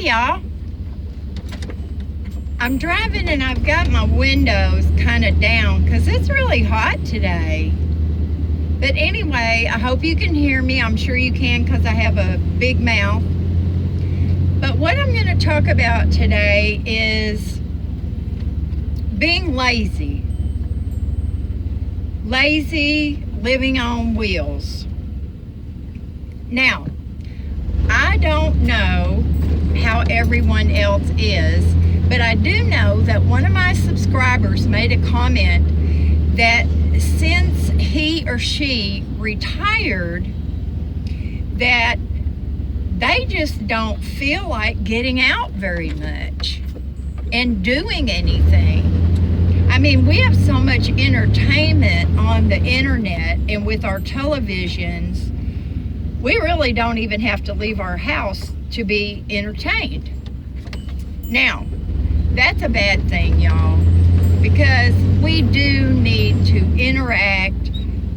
Hey y'all, I'm driving and I've got my windows kind of down because it's really hot today. But anyway, I hope you can hear me. I'm sure you can because I have a big mouth. But what I'm going to talk about today is being lazy. Lazy living on wheels. Now, I don't know how everyone else is, but I do know that one of my subscribers made a comment that since he or she retired, that they just don't feel like getting out very much and doing anything. I mean, we have so much entertainment on the internet and with our televisions, we really don't even have to leave our house to be entertained. Now, that's a bad thing, y'all, because we do need to interact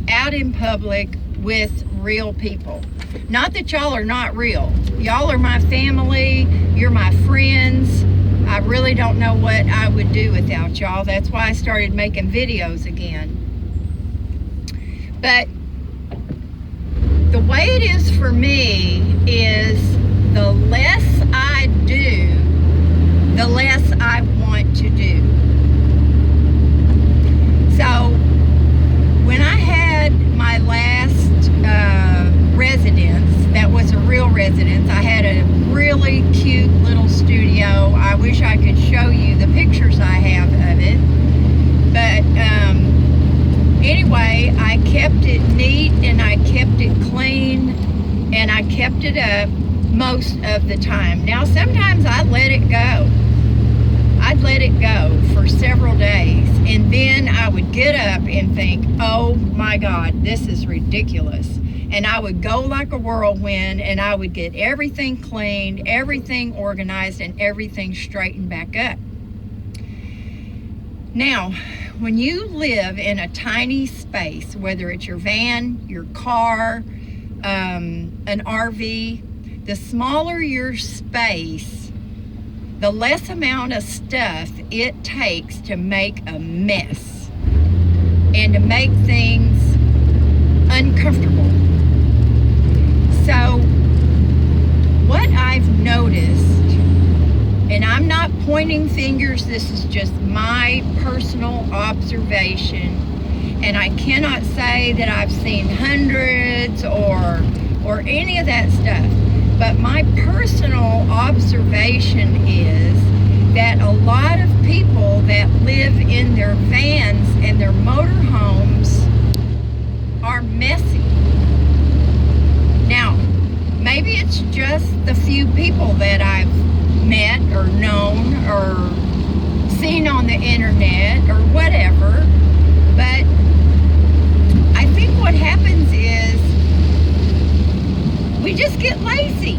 out in public with real people. Not that y'all are not real. Y'all are my family, you're my friends. I really don't know what I would do without y'all. That's why I started making videos again. But the way it is for me is the less I do, the less I want to do. So when I had my last residence, that was a real residence, I had a really cute little studio. I wish I could show you the pictures I have of it. But anyway, I kept it neat and I kept it clean and I kept it up most of the time. Now, sometimes I let it go. I'd let it go for several days, and then I would get up and think, oh my God, this is ridiculous. And I would go like a whirlwind, and I would get everything cleaned, everything organized, and everything straightened back up. Now, when you live in a tiny space, whether it's your van, your car, an RV, the smaller your space, the less amount of stuff it takes to make a mess and to make things uncomfortable. So what I've noticed, and I'm not pointing fingers, this is just my personal observation, and I cannot say that I've seen hundreds or any of that stuff. But my personal observation is that a lot of people that live in their vans and their motorhomes are messy. Now, maybe it's just the few people that I've met or known or seen on the internet or whatever, but I think what happens is we just get lazy.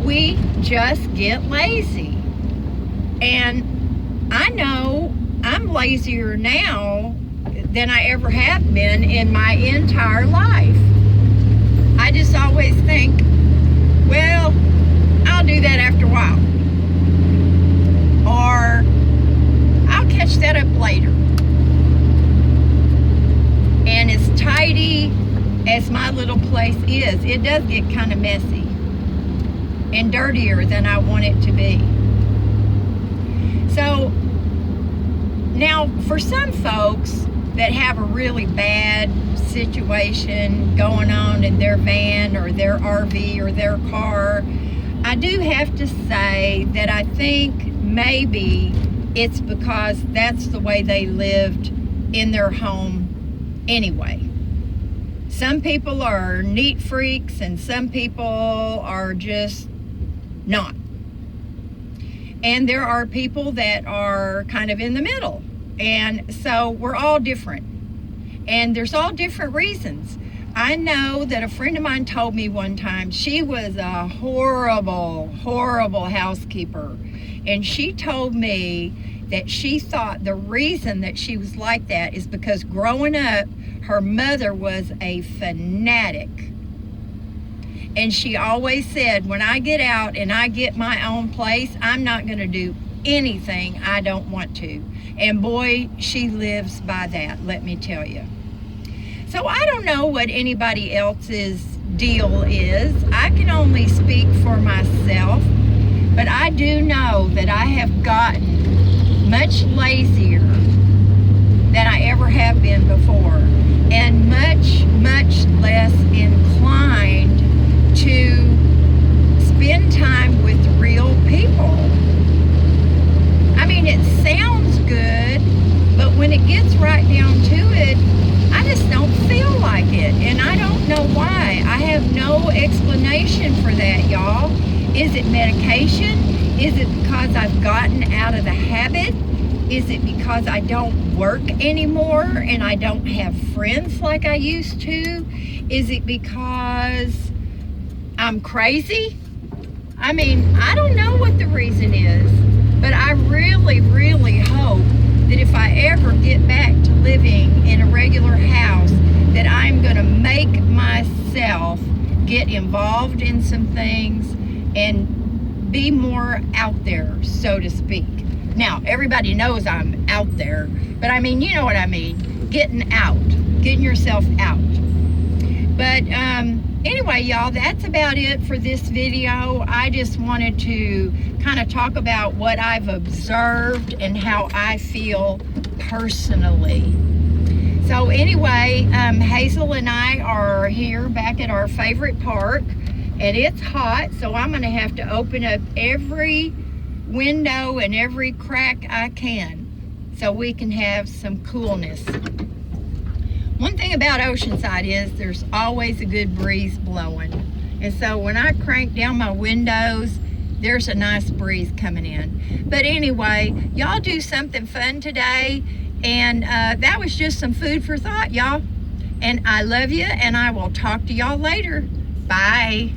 We just get lazy. And I know I'm lazier now than I ever have been in my entire life. I just always think, well, I'll do that after a while. Or I'll catch that up later. And as tidy as my little place is, it does get kind of messy and dirtier than I want it to be. So now for some folks that have a really bad situation going on in their van or their RV or their car, I do have to say that I think maybe it's because that's the way they lived in their home anyway. Some people are neat freaks and some people are just not. And there are people that are kind of in the middle. And so we're all different. And there's all different reasons. I know that a friend of mine told me one time she was a horrible, horrible housekeeper. And she told me that she thought the reason that she was like that is because growing up, her mother was a fanatic. And she always said, when I get out and I get my own place, I'm not going to do anything I don't want to. And boy, she lives by that, let me tell you. So I don't know what anybody else's deal is. I can only speak for myself, but I do know that I have gotten much lazier than I ever have been before, and much, much less inclined to spend time with real people. I mean, it sounds good, but when it gets right down to it, I just don't feel like it, and I don't know why. I have no explanation for that, y'all. Is it medication? Is it because I've gotten out of the habit? Is it because I don't work anymore and I don't have friends like I used to? Is it because I'm crazy? I mean, I don't know what the reason is, but I really, really hope that if I ever get back to living in a regular house, that I'm going to make myself get involved in some things and be more out there, so to speak. Now, everybody knows I'm out there, but I mean, you know what I mean, getting yourself out. But anyway, y'all, that's about it for this video. I just wanted to kind of talk about what I've observed and how I feel personally. So anyway, Hazel and I are here back at our favorite park, and it's hot, so I'm going to have to open up every window and every crack I can so we can have some coolness. One thing about Oceanside is there's always a good breeze blowing, and so when I crank down my windows, there's a nice breeze coming in. But anyway, y'all do something fun today, and that was just some food for thought, y'all. And I love you, and I will talk to y'all later. Bye.